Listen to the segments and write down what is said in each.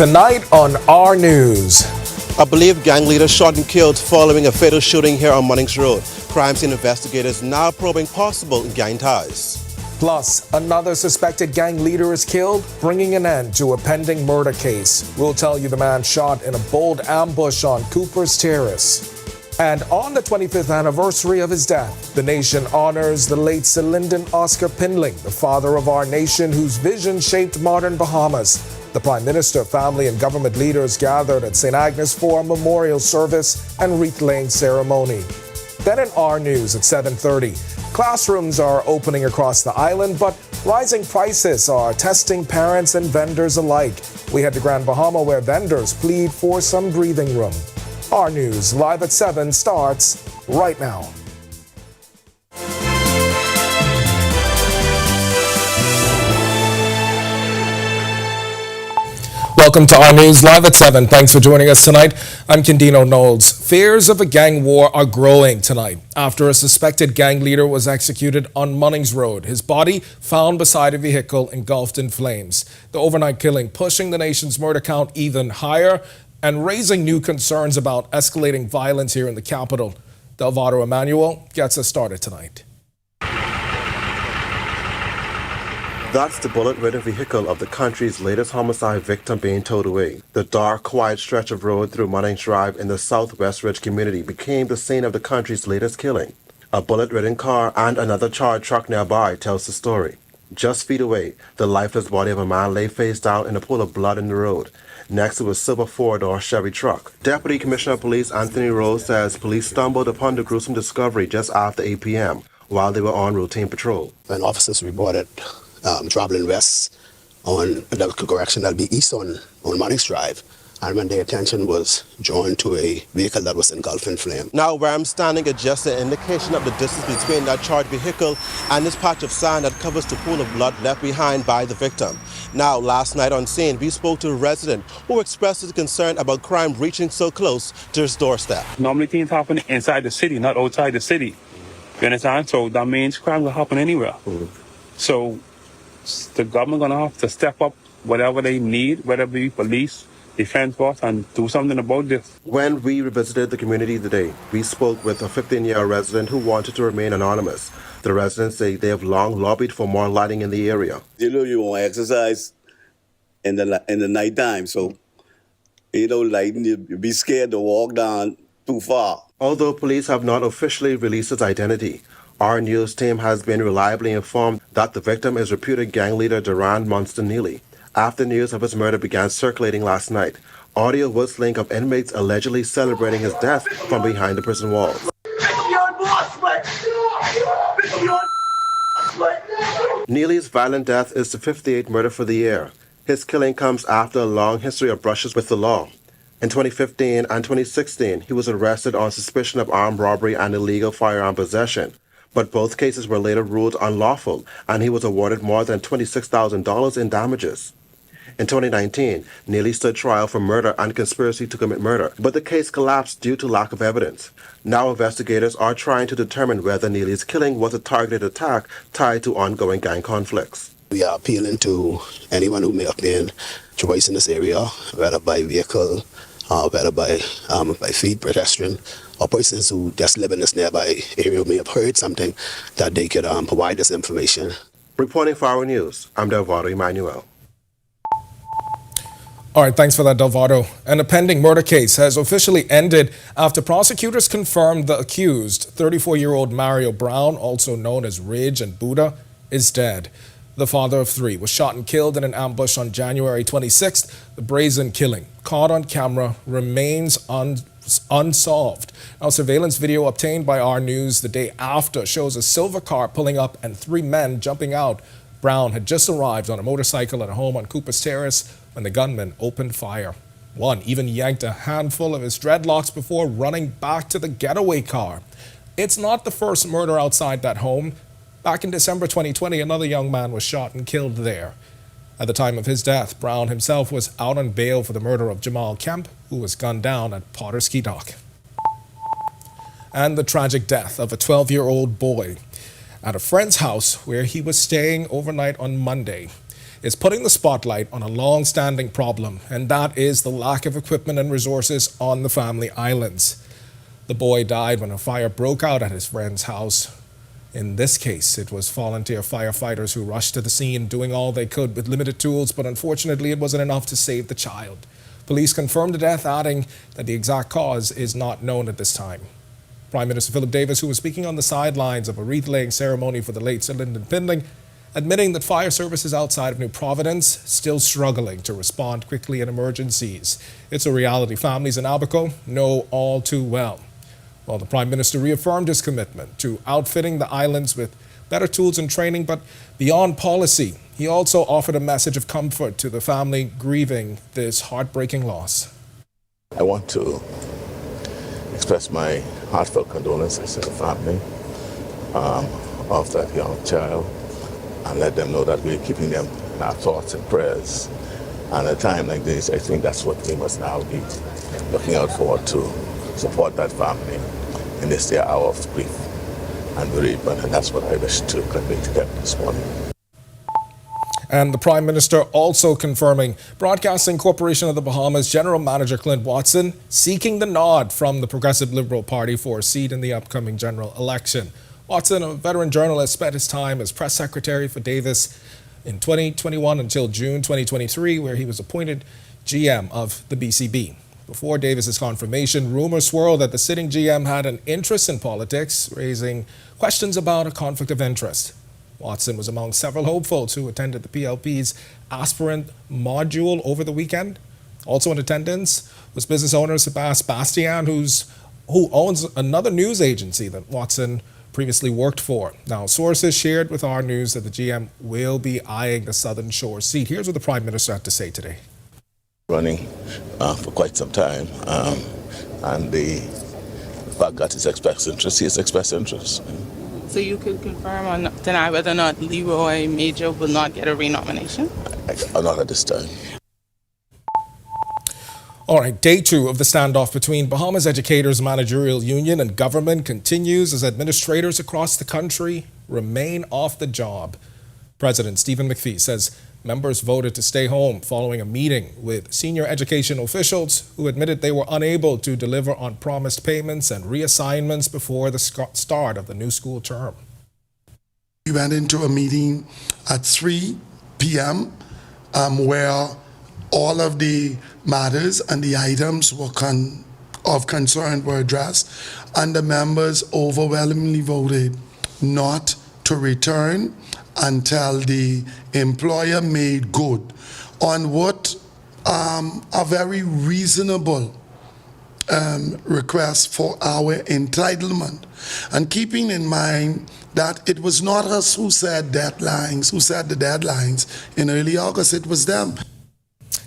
Tonight on our news. A believed gang leader shot and killed following a fatal shooting here on Munnings Road. Crime scene investigators now probing possible gang ties. Plus, another suspected gang leader is killed, bringing an end to a pending murder case. We'll tell you the man shot in a bold ambush on Cooper's Terrace. And on the 25th anniversary of his death, the nation honors the late Sir Lyndon Oscar Pindling, the father of our nation whose vision shaped modern Bahamas. The Prime Minister, family, and government leaders gathered at St. Agnes for a memorial service and wreath-laying ceremony. Then in our news at 7:30, classrooms are opening across the island, but rising prices are testing parents and vendors alike. We head to Grand Bahama where vendors plead for some breathing room. Our news live at 7 starts right now. Welcome to our news live at 7. Thanks for joining us tonight. I'm Kendino Knowles. Fears of a gang war are growing tonight after a suspected gang leader was executed on Munnings Road. His body found beside a vehicle engulfed in flames. The overnight killing pushing the nation's murder count even higher and raising new concerns about escalating violence here in the capital. Delvado Emmanuel gets us started tonight. That's the bullet-ridden vehicle of the country's latest homicide victim being towed away. The dark, quiet stretch of road through Munnings Drive in the Southwest Ridge community became the scene of the country's latest killing. A bullet-ridden car and another charred truck nearby tells the story. Just feet away, the lifeless body of a man lay face down in a pool of blood in the road, next to a silver four-door Chevy truck. Deputy Commissioner of Police Anthony Rose says police stumbled upon the gruesome discovery just after 8 p.m. while they were on routine patrol. When officers reported traveling west on, correction, that'll be east on Munnings Drive, and when their attention was drawn to a vehicle that was engulfed in flame. Now where I'm standing is just an indication of the distance between that charged vehicle and this patch of sand that covers the pool of blood left behind by the victim. Now, last night on scene, we spoke to a resident who expressed his concern about crime reaching so close to his doorstep. Normally things happen inside the city, not outside the city. You understand? So that means crime will happen anywhere. So the government gonna have to step up whatever they need, whether it be police, defense force, and do something about this. When we revisited the community today, we spoke with a 15-year-old resident who wanted to remain anonymous. The residents say they have long lobbied for more lighting in the area. You want to exercise in the night time, so lighting, you'd be scared to walk down too far. Although police have not officially released his identity, our news team has been reliably informed that the victim is reputed gang leader Durand Monster Neely. After news of his murder began circulating last night, audio was linked of inmates allegedly celebrating his death from behind the prison walls. Neely's violent death is the 58th murder for the year. His killing comes after a long history of brushes with the law. In 2015 and 2016, he was arrested on suspicion of armed robbery and illegal firearm possession. But both cases were later ruled unlawful, and he was awarded more than $26,000 in damages. In 2019, Neely stood trial for murder and conspiracy to commit murder, but the case collapsed due to lack of evidence. Now investigators are trying to determine whether Neely's killing was a targeted attack tied to ongoing gang conflicts. We are appealing to anyone who may have been choice in this area, whether by vehicle, whether by feet, pedestrian, or persons who just live in this nearby area who may have heard something, that they could provide this information. Reporting for Our News, I'm Delvado Emmanuel. All right, thanks for that, Delvado. And a pending murder case has officially ended after prosecutors confirmed the accused, 34-year-old Mario Brown, also known as Ridge and Buddha, is dead. The father of three was shot and killed in an ambush on January 26th. The brazen killing, caught on camera, remains unsolved. Now, surveillance video obtained by Our News the day after shows a silver car pulling up and three men jumping out. Brown had just arrived on a motorcycle at a home on Cooper's Terrace when the gunman opened fire. One even yanked a handful of his dreadlocks before running back to the getaway car. It's not the first murder outside that home. Back in December 2020, another young man was shot and killed there. At the time of his death, Brown himself was out on bail for the murder of Jamal Kemp, who was gunned down at Potter Ski Dock. And the tragic death of a 12-year-old boy at a friend's house where he was staying overnight on Monday is putting the spotlight on a long-standing problem, and that is the lack of equipment and resources on the family islands. The boy died when a fire broke out at his friend's house. In this case, it was volunteer firefighters who rushed to the scene, doing all they could with limited tools, but unfortunately it wasn't enough to save the child. Police confirmed the death, adding that the exact cause is not known at this time. Prime Minister Philip Davis, who was speaking on the sidelines of a wreath-laying ceremony for the late Sir Lyndon Pindling, admitting that fire services outside of New Providence still struggling to respond quickly in emergencies. It's a reality families in Abaco know all too well. Well, the Prime Minister reaffirmed his commitment to outfitting the islands with better tools and training, but beyond policy, he also offered a message of comfort to the family grieving this heartbreaking loss. I want to express my heartfelt condolences to the family of that young child, and let them know that we're keeping them in our thoughts and prayers. And at a time like this, I think that's what we must now be looking out for, to support that family in this their hour of grief and bereavement, and that's what I wish to convey to them this morning. And the Prime Minister also confirming Broadcasting Corporation of the Bahamas General Manager Clint Watson seeking the nod from the Progressive Liberal Party for a seat in the upcoming general election. Watson, a veteran journalist, spent his time as press secretary for Davis in 2021 until June 2023, where he was appointed GM of the BCB. Before Davis's confirmation, rumors swirled that the sitting GM had an interest in politics, raising questions about a conflict of interest. Watson was among several hopefuls who attended the PLP's aspirant module over the weekend. Also in attendance was business owner Sebas Bastian, who owns another news agency that Watson previously worked for. Now, sources shared with Our News that the GM will be eyeing the Southern Shore seat. Here's what the Prime Minister had to say today. running for quite some time, and the fact that it's expressed interest, he has expressed interest. So you could confirm or deny whether or not Leroy Major will not get a renomination? Not at this time. All right, day 2 of the standoff between Bahamas Educators Managerial Union and government continues as administrators across the country remain off the job. President Stephen McPhee says members voted to stay home following a meeting with senior education officials who admitted they were unable to deliver on promised payments and reassignments before the start of the new school term. We went into a meeting at 3 p.m. Where all of the matters and the items were of concern were addressed, and the members overwhelmingly voted not to return until the employer made good on what a very reasonable request for our entitlement, and keeping in mind that it was not us who set the deadlines in early August, it was them.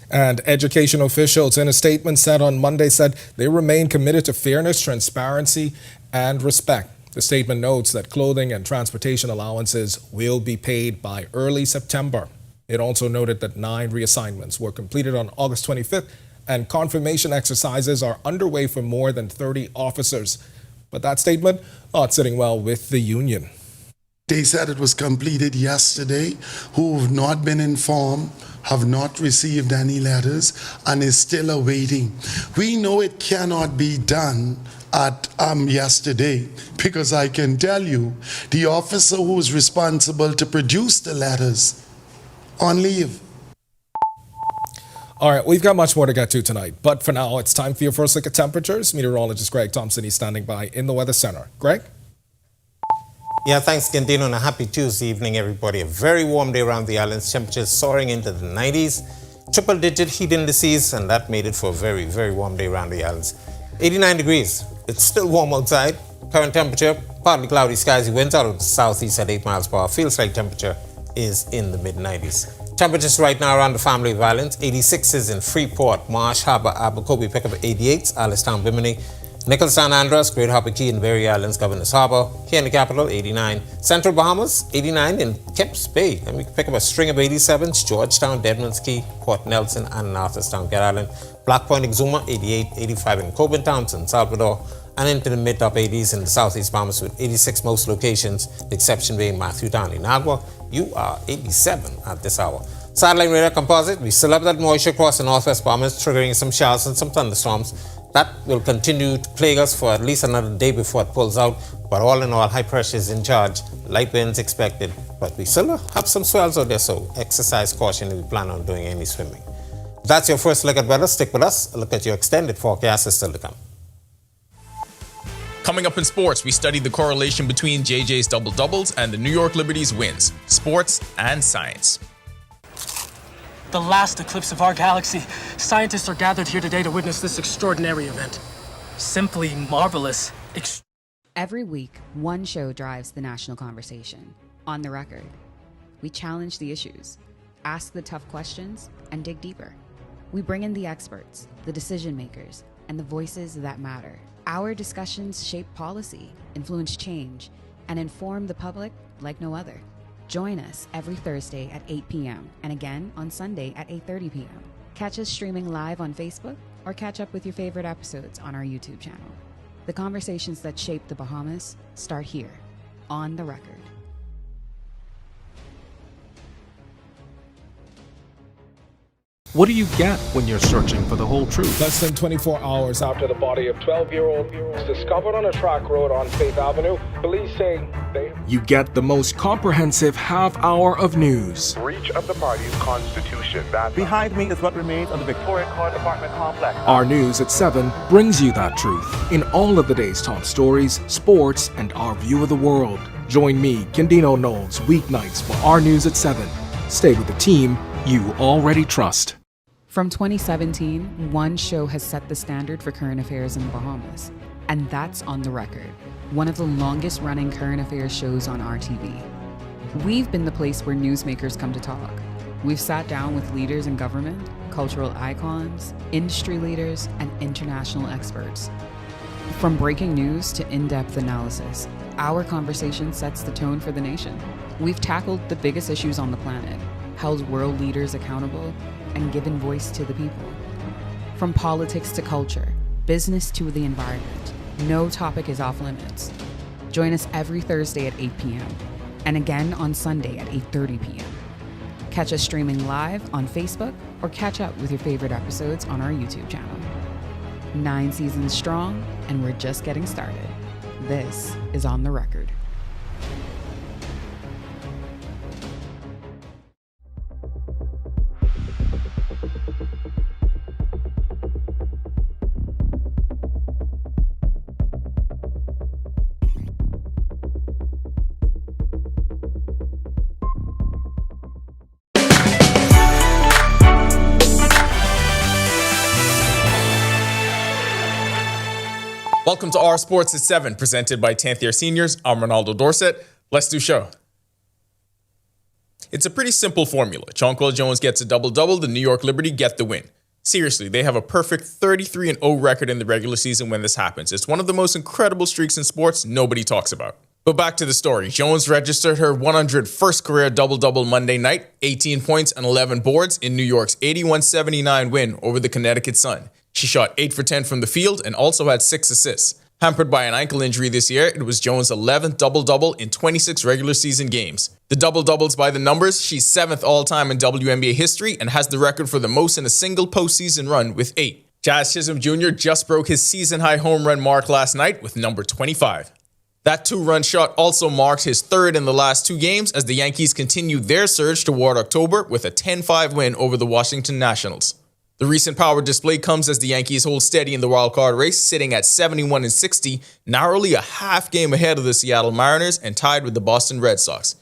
And education officials in a statement said on Monday said they remain committed to fairness, transparency, and respect. The statement notes that clothing and transportation allowances will be paid by early September. It also noted that 9 reassignments were completed on August 25th, and confirmation exercises are underway for more than 30 officers. But that statement not sitting well with the union. They said it was completed yesterday, who have not been informed, have not received any letters, and is still awaiting. We know it cannot be done at yesterday, because I can tell you, the officer who is responsible to produce the letters on leave. All right, we've got much more to get to tonight, but for now, it's time for your first look at temperatures. Meteorologist Greg Thompson is standing by in the Weather Center. Greg? Yeah, thanks, Gandino, and a happy Tuesday evening, everybody. A very warm day around the islands. Temperatures soaring into the 90s. Triple-digit heat indices, and that made it for a very, very warm day around the islands. 89 degrees. It's still warm outside. Current temperature, partly cloudy skies. Winds out of the southeast at 8 miles per hour. Feels like temperature is in the mid-90s. Temperatures right now around the Family of Islands. 86s in Freeport, Marsh Harbor, Abercrombie, pick up 88s, Alistown, Bimini, Nichols, San Andreas, Great Harper Key, and Berry Islands, Governor's Harbor. Here in the capital, 89. Central Bahamas, 89 in Kips Bay. And we can pick up a string of 87s, Georgetown, Deadman's Key, Port Nelson, and Arthurstown, Cat Island. Black Point, Exuma, 88, 85 in Coburn Town, San Salvador, and into the mid-top 80s in the southeast Bahamas with 86 most locations, the exception being Matthew Town in Agua. You are 87 at this hour. Satellite radar composite, we still have that moisture across the northwest Bahamas, triggering some showers and some thunderstorms. That will continue to plague us for at least another day before it pulls out. But all in all, high pressure is in charge. Light winds expected. But we still have some swells out there, so exercise caution if you plan on doing any swimming. That's your first look at weather. Stick with us. A look at your extended forecast is still to come. Coming up in sports, we studied the correlation between JJ's double-doubles and the New York Liberty's wins. Sports and science. The last eclipse of our galaxy. Scientists are gathered here today to witness this extraordinary event. Simply marvelous. Every week, one show drives the national conversation. On the Record. We challenge the issues, ask the tough questions, and dig deeper. We bring in the experts, the decision makers, and the voices that matter. Our discussions shape policy, influence change, and inform the public like no other. Join us every Thursday at 8 p.m. and again on Sunday at 8:30 p.m. Catch us streaming live on Facebook or catch up with your favorite episodes on our YouTube channel. The conversations that shape the Bahamas start here, on the Record. What do you get when you're searching for the whole truth? Less than 24 hours after the body of 12-year-old was discovered on a track road on Faith Avenue, police say You get the most comprehensive half-hour of news. Breach of the party's constitution. Behind me is what remains of the Victoria Court apartment complex. Our News at 7 brings you that truth in all of the day's top stories, sports, and our view of the world. Join me, Gandino Knowles, weeknights for Our News at 7. Stay with the team you already trust. From 2017, one show has set the standard for current affairs in the Bahamas, and that's On the Record, one of the longest-running current affairs shows on RTV. We've been the place where newsmakers come to talk, We've sat down with leaders in government, cultural icons, industry leaders, and international experts. From breaking news to in-depth analysis, our conversation sets the tone for the nation. We've tackled the biggest issues on the planet, held world leaders accountable, and given voice to the people. From politics to culture, business to the environment, no topic is off limits. Join us every Thursday at 8 p.m. and again on Sunday at 8:30 p.m. Catch us streaming live on Facebook or catch up with your favorite episodes on our YouTube channel. 9 seasons strong, and we're just getting started. This is On the Record. Welcome to Our Sports at 7, presented by 10th Year Seniors. I'm Ronaldo Dorset. Let's do show. It's a pretty simple formula. Jonquel Jones gets a double-double, the New York Liberty get the win. Seriously, they have a perfect 33-0 record in the regular season when this happens. It's one of the most incredible streaks in sports nobody talks about. But back to the story. Jones registered her 101st career double-double Monday night, 18 points and 11 boards in New York's 81-79 win over the Connecticut Sun. She shot 8 for 10 from the field and also had 6 assists. Hampered by an ankle injury this year, it was Jones' 11th double-double in 26 regular season games. The double-doubles by the numbers, she's 7th all-time in WNBA history and has the record for the most in a single postseason run with 8. Jazz Chisholm Jr. just broke his season-high home run mark last night with number 25. That 2-run shot also marked his 3rd in the last 2 games as the Yankees continued their surge toward October with a 10-5 win over the Washington Nationals. The recent power display comes as the Yankees hold steady in the wildcard race, sitting at 71-60, narrowly a half game ahead of the Seattle Mariners and tied with the Boston Red Sox.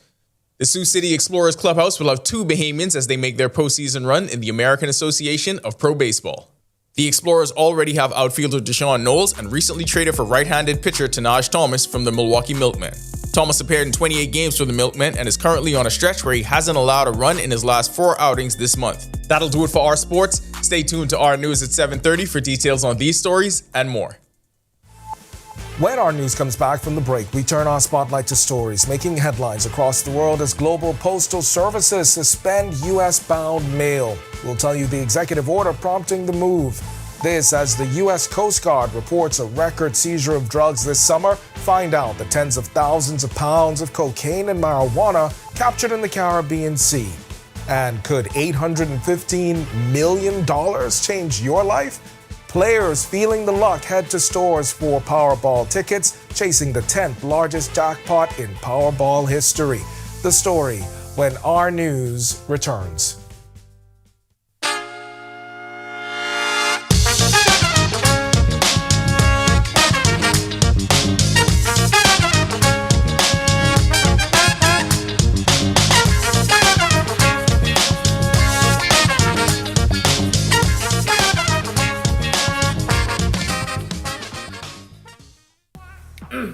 The Sioux City Explorers clubhouse will have 2 Bahamians as they make their postseason run in the American Association of Pro Baseball. The Explorers already have outfielder Deshaun Knowles and recently traded for right-handed pitcher Tanaj Thomas from the Milwaukee Milkmen. Thomas appeared in 28 games for the Milkmen and is currently on a stretch where he hasn't allowed a run in his last 4 outings this month. That'll do it for Our Sports. Stay tuned to Our News at 7:30 for details on these stories and more. When our news comes back from the break, we turn our spotlight to stories making headlines across the world as global postal services suspend U.S.-bound mail. We'll tell you the executive order prompting the move. This as the U.S. Coast Guard reports a record seizure of drugs this summer. Find out the tens of thousands of pounds of cocaine and marijuana captured in the Caribbean Sea. And could $815 million change your life? Players feeling the luck head to stores for Powerball tickets, chasing the 10th largest jackpot in Powerball history. The story when Our News returns.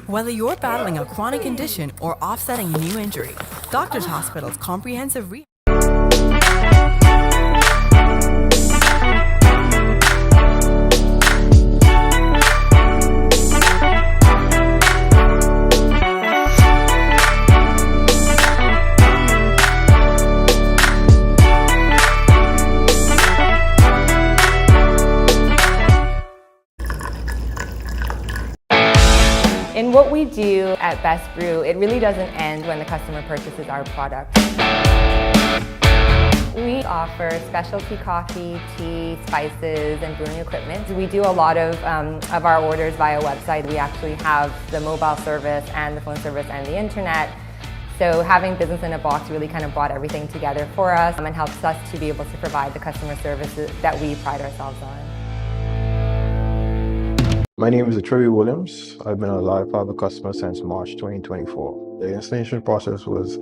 Whether you're battling a chronic condition or offsetting a new injury, Doctors Hospital's comprehensive rehab. In what we do at Best Brew, it really doesn't end when the customer purchases our product. We offer specialty coffee, tea, spices, and brewing equipment. We do a lot of our orders via website. We actually have the mobile service and the phone service and the internet. So having Business in a Box really kind of brought everything together for us and helps us to be able to provide the customer services that we pride ourselves on. My name is Trevi Williams. I've been a Live Fiber customer since March 2024. The installation process was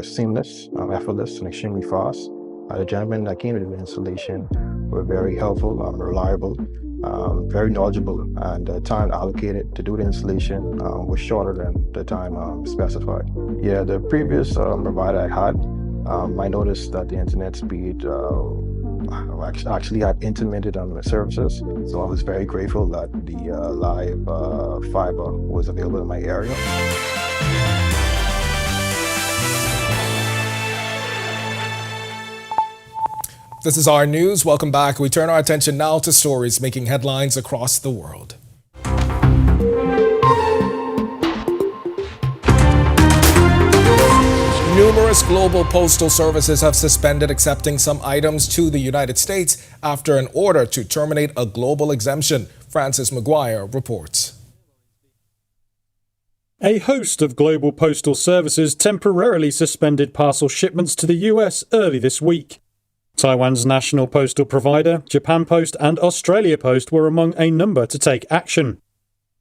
seamless, effortless, and extremely fast. The gentlemen that came to the installation were very helpful, reliable, very knowledgeable, and the time allocated to do the installation was shorter than the time specified. Yeah, the previous provider I had I noticed that the internet speed actually had intermittent on the services. So I was very grateful that the live fiber was available in my area. This is our news. Welcome back. We turn our attention now to stories making headlines across the world. Numerous global postal services have suspended accepting some items to the United States after an order to terminate a global exemption. Francis McGuire reports. A host of global postal services temporarily suspended parcel shipments to the US early this week. Taiwan's national postal provider, Japan Post and Australia Post were among a number to take action.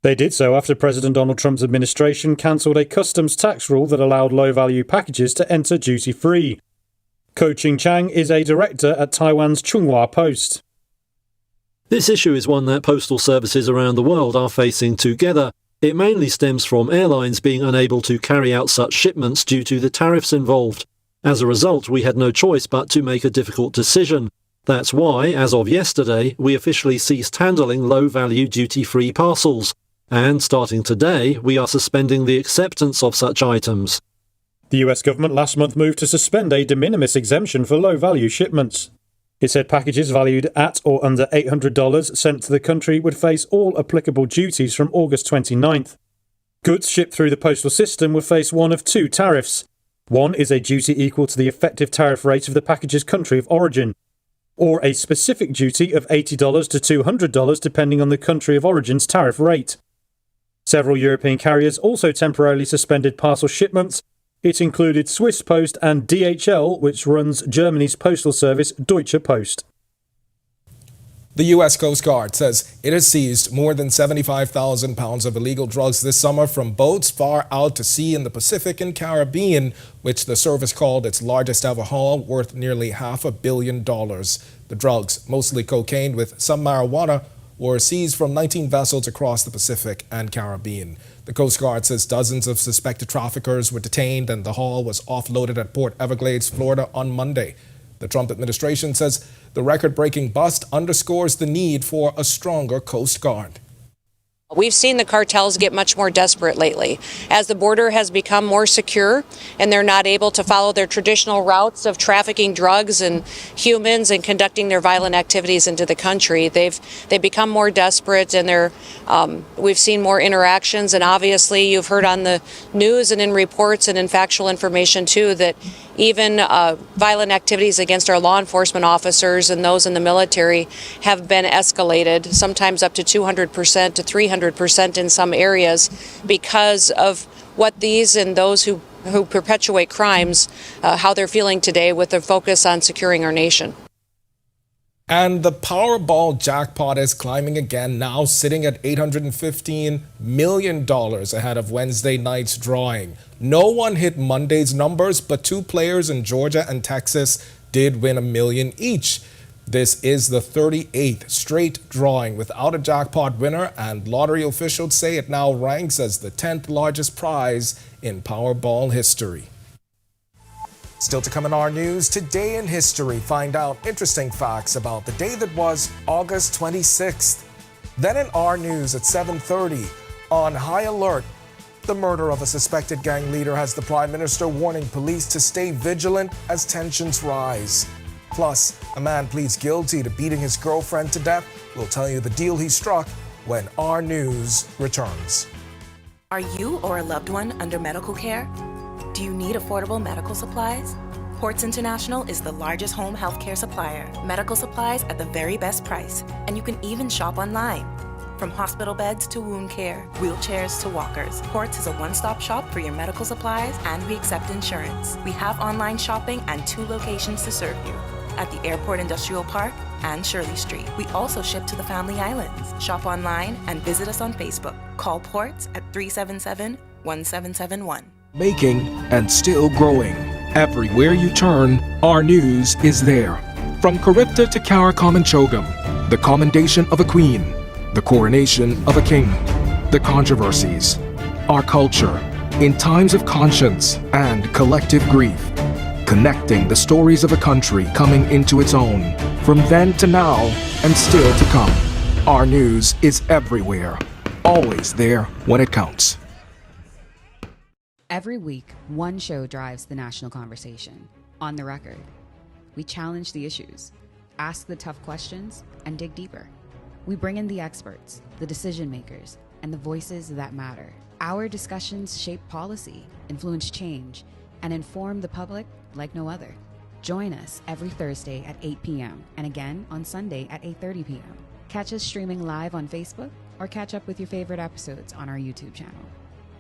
They did so after President Donald Trump's administration cancelled a customs tax rule that allowed low-value packages to enter duty-free. Ko Ching Chang is a director at Taiwan's Chunghwa Post. This issue is one that postal services around the world are facing together. It mainly stems from airlines being unable to carry out such shipments due to the tariffs involved. As a result, we had no choice but to make a difficult decision. That's why, as of yesterday, we officially ceased handling low-value duty-free parcels. And starting today, we are suspending the acceptance of such items. The US government last month moved to suspend a de minimis exemption for low-value shipments. It said packages valued at or under $800 sent to the country would face all applicable duties from August 29th. Goods shipped through the postal system would face one of two tariffs. One is a duty equal to the effective tariff rate of the package's country of origin, or a specific duty of $80 to $200 depending on the country of origin's tariff rate. Several European carriers also temporarily suspended parcel shipments. It included Swiss Post and DHL, which runs Germany's postal service Deutsche Post. The U.S. Coast Guard says it has seized more than 75,000 pounds of illegal drugs this summer from boats far out to sea in the Pacific and Caribbean, which the service called its largest ever haul, worth nearly $500 million. The drugs, mostly cocaine with some marijuana, were seized from 19 vessels across the Pacific and Caribbean. The Coast Guard says dozens of suspected traffickers were detained and the haul was offloaded at Port Everglades, Florida on Monday. The Trump administration says the record-breaking bust underscores the need for a stronger Coast Guard. We've seen the cartels get much more desperate lately. As the border has become more secure and they're not able to follow their traditional routes of trafficking drugs and humans and conducting their violent activities into the country, they've become more desperate, and we've seen more interactions. And obviously you've heard on the news and in reports and in factual information too that even violent activities against our law enforcement officers and those in the military have been escalated, sometimes up to 200% to 300% in some areas, because of what these and those who perpetuate crimes, how they're feeling today with their focus on securing our nation. And the Powerball jackpot is climbing again, now sitting at $815 million ahead of Wednesday night's drawing. No one hit Monday's numbers, but two players in Georgia and Texas did win $1 million each. This is the 38th straight drawing without a jackpot winner, and lottery officials say it now ranks as the 10th largest prize in Powerball history. Still to come in our news, today in history, find out interesting facts about the day that was August 26th. Then in our news at 7:30, on high alert, the murder of a suspected gang leader has the Prime Minister warning police to stay vigilant as tensions rise. Plus, a man pleads guilty to beating his girlfriend to death. We'll tell you the deal he struck when our news returns. Are you or a loved one under medical care? Do you need affordable medical supplies? Ports International is the largest home healthcare supplier. Medical supplies at the very best price. And you can even shop online. From hospital beds to wound care, wheelchairs to walkers, Ports is a one-stop shop for your medical supplies, and we accept insurance. We have online shopping and 2 locations to serve you, at the Airport Industrial Park and Shirley Street. We also ship to the Family Islands. Shop online and visit us on Facebook. Call Ports at 377-1771. Making and still growing. Everywhere you turn, our news is there. From Charybdis to Karakoram, the commendation of a queen, the coronation of a king, the controversies, our culture, in times of conscience and collective grief. connecting the stories of a country coming into its own, from then to now and still to come. Our news is everywhere, always there when it counts. Every week, one show drives the national conversation. On the Record, we challenge the issues, ask the tough questions, and dig deeper. We bring in the experts, the decision makers, and the voices that matter. Our discussions shape policy, influence change, and inform the public like no other. Join us every Thursday at 8 p.m. and again on Sunday at 8:30 p.m. Catch us streaming live on Facebook or catch up with your favorite episodes on our YouTube channel.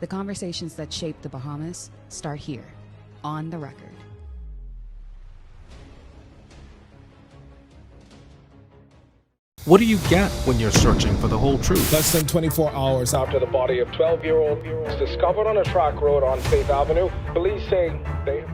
The conversations that shape the Bahamas start here, on the Record. What do you get when you're searching for the whole truth? Less than 24 hours after the body of 12-year-old was discovered on a track road on Faith Avenue, police say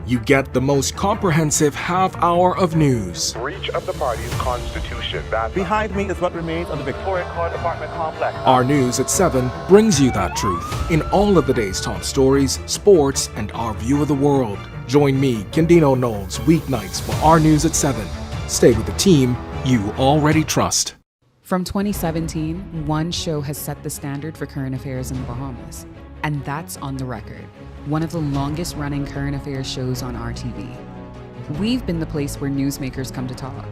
You get the most comprehensive half hour of news. Breach of the party's constitution. Behind me is what remains of the Victoria Court apartment complex. Our News at 7 brings you that truth in all of the day's top stories, sports, and our view of the world. Join me, Kendino Knowles, weeknights for Our News at 7. Stay with the team you already trust. From 2017, one show has set the standard for current affairs in the Bahamas, and that's On the Record, one of the longest running current affairs shows on RTV. We've been the place where newsmakers come to talk.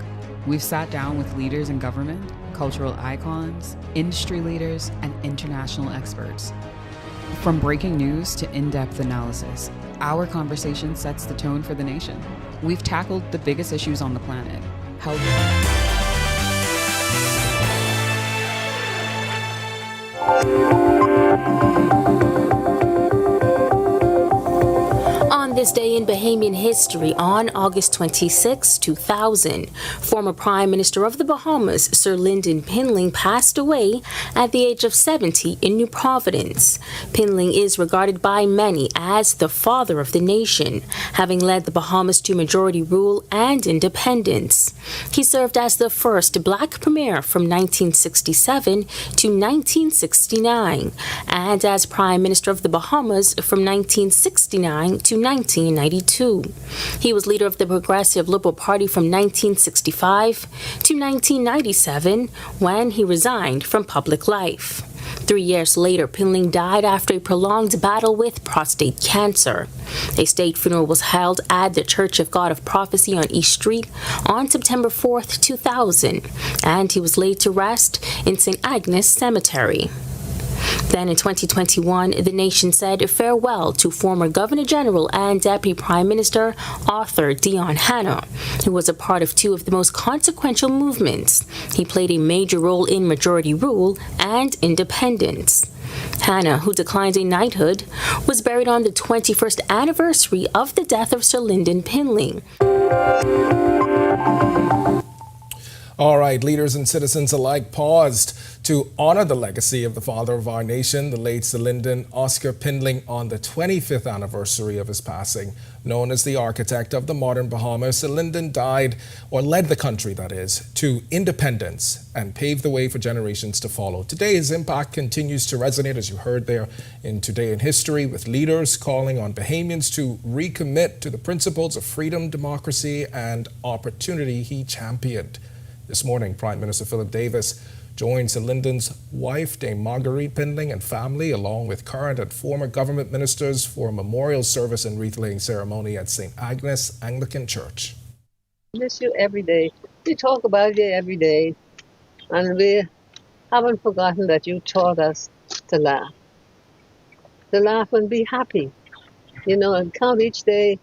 We've sat down with leaders in government, cultural icons, industry leaders, and international experts. From breaking news to in-depth analysis, our conversation sets the tone for the nation. We've tackled the biggest issues on the planet. On this day in Bahamian history, on August 26, 2000, former Prime Minister of the Bahamas, Sir Lynden Pinling, passed away at the age of 70 in New Providence. Pinling is regarded by many as the father of the nation, having led the Bahamas to majority rule and independence. He served as the first black premier from 1967 to 1969, and as Prime Minister of the Bahamas from 1969 to 1992. He was leader of the Progressive Liberal Party from 1965 to 1997, when he resigned from public life. 3 years later, Pinling died after a prolonged battle with prostate cancer. A state funeral was held at the Church of God of Prophecy on East Street on September 4th, 2000, and he was laid to rest in St. Agnes Cemetery. Then in 2021, the nation said farewell to former Governor General and Deputy Prime Minister Arthur Dion Hanna, who was a part of two of the most consequential movements. He played a major role in majority rule and independence. Hanna, who declined a knighthood, was buried on the 21st anniversary of the death of Sir Lynden Pinling. All right, leaders and citizens alike paused to honor the legacy of the father of our nation, the late Sir Lynden Oscar Pinling, on the 25th anniversary of his passing. Known as the architect of the modern Bahamas, Sir Lynden died, or led the country, that is, to independence and paved the way for generations to follow. Today, his impact continues to resonate, as you heard there in Today in History, with leaders calling on Bahamians to recommit to the principles of freedom, democracy, and opportunity he championed. This morning, Prime Minister Philip Davis joined Sir Lynden's wife, Dame Marguerite Pinling, and family, along with current and former government ministers, for a memorial service and wreath-laying ceremony at St. Agnes Anglican Church. Miss you every day. We talk about you every day, and we haven't forgotten that you taught us to laugh and be happy, and count each day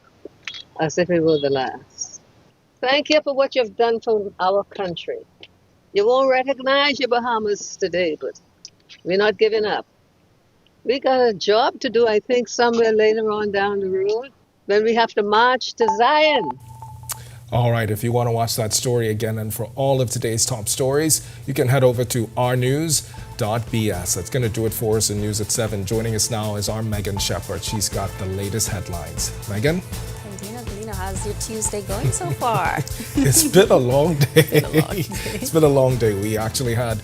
as if it were the last. Thank you for what you've done for our country. You won't recognize your Bahamas today, but we're not giving up. We got a job to do, I think, somewhere later on down the road, when we have to march to Zion. All right, if you want to watch that story again and for all of today's top stories, you can head over to ournews.bs. That's going to do it for us in News at 7. Joining us now is our Megan Shepherd. She's got the latest headlines. Megan? how's your Tuesday going so far? It's been a long day. It's been a long day. We actually had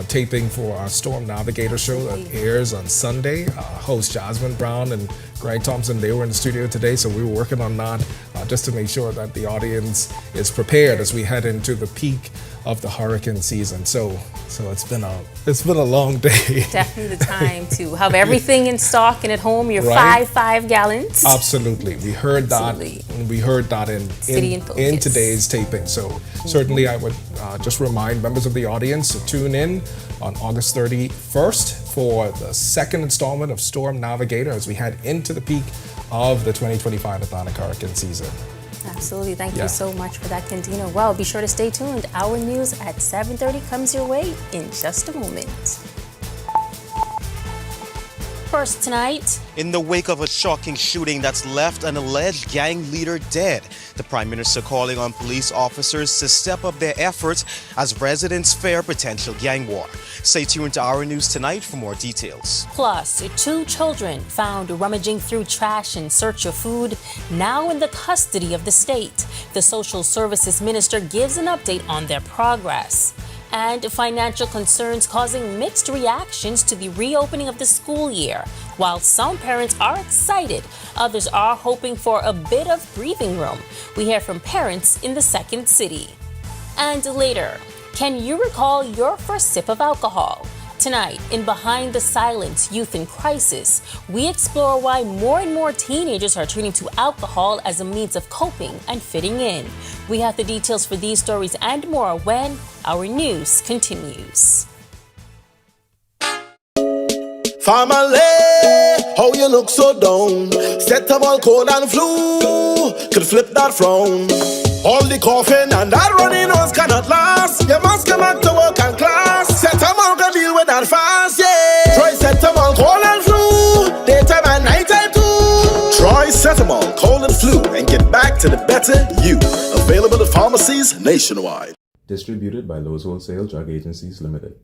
taping for our Storm Navigator show that airs on Sunday. Host Jasmine Brown and Greg Thompson, they were in the studio today, so we were working on that just to make sure that the audience is prepared as we head into the peak of the hurricane season. So it's been a long day. Definitely the time to have everything in stock and at home. Your Right? 5 gallons. Absolutely, we heard that. We heard that in today's taping. So certainly, I would just remind members of the audience to tune in on August 31st for the second installment of Storm Navigator as we head into the peak of the 2025 Atlantic hurricane season. Absolutely. Thank you so much for that, Candino. Well, be sure to stay tuned. Our news at 7:30 comes your way in just a moment. First tonight, in the wake of a shocking shooting that's left an alleged gang leader dead, the Prime Minister calling on police officers to step up their efforts as residents fear potential gang war. Stay tuned to our news tonight for more details. plus 2 children found rummaging through trash in search of food, now in the custody of the state. The Social Services Minister gives an update on their progress. And financial concerns causing mixed reactions to the reopening of the school year. While some parents are excited, others are hoping for a bit of breathing room. We hear from parents in the second city. And later, can you recall your first sip of alcohol? Tonight, in Behind the Silence, Youth in Crisis, we explore why more and more teenagers are turning to alcohol as a means of coping and fitting in. We have the details for these stories and more when our news continues. Family, how you look so down? Set up all cold and flu, could flip that frown. All the coughing and that running nose cannot last. You must come back to work and class. Set them all can deal with that fast, yeah. Try set them all cold and flu, daytime and nighttime too. Try Cetamol, cold and flu, and get back to the better you. Available at pharmacies nationwide. Distributed by Lowe's Wholesale Drug Agencies Limited.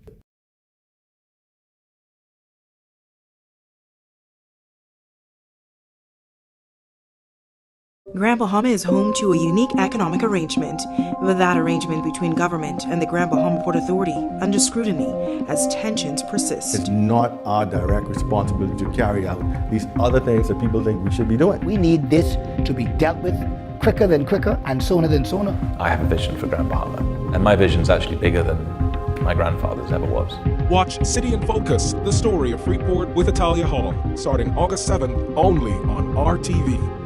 Grand Bahama is home to a unique economic arrangement, with that arrangement between government and the Grand Bahama Port Authority under scrutiny as tensions persist. It's not our direct responsibility to carry out these other things that people think we should be doing. We need this to be dealt with quicker than quicker and sooner than sooner. I have a vision for Grand Bahama, and my vision's actually bigger than my grandfather's ever was. Watch City in Focus, the story of Freeport with Italia Hall, starting August 7th only on RTV.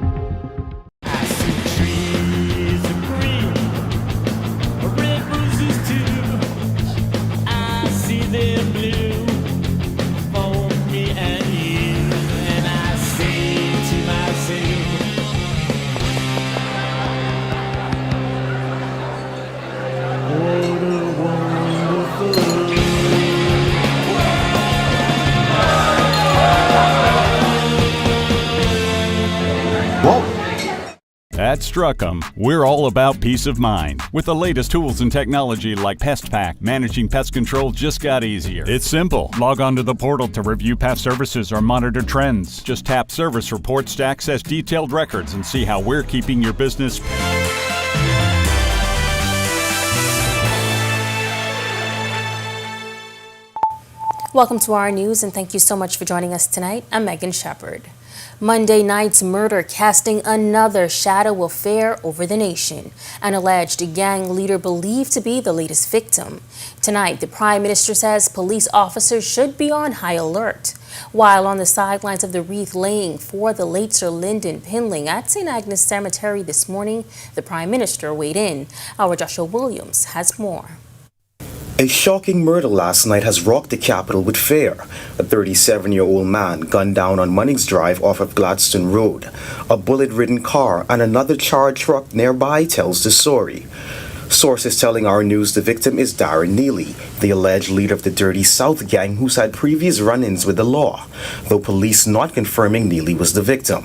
At Struckham, we're all about peace of mind. With the latest tools and technology like PestPack, managing pest control just got easier. It's simple. Log on to the portal to review past services or monitor trends. Just tap Service Reports to access detailed records and see how we're keeping your business. Welcome to our news, and thank you so much for joining us tonight. I'm Megan Shepard. Monday night's murder casting another shadow of fear over the nation. An alleged gang leader believed to be the latest victim. Tonight, the Prime Minister says police officers should be on high alert. While on the sidelines of the wreath laying for the late Sir Lyndon Pinling at St. Agnes Cemetery this morning, the Prime Minister weighed in. Our Joshua Williams has more. A shocking murder last night has rocked the capital with fear. A 37-year-old man gunned down on Munnings Drive off of Gladstone Road. A bullet-ridden car and another charred truck nearby tells the story. Sources telling our news the victim is Darren Neely, the alleged leader of the Dirty South gang who's had previous run-ins with the law, though police not confirming Neely was the victim.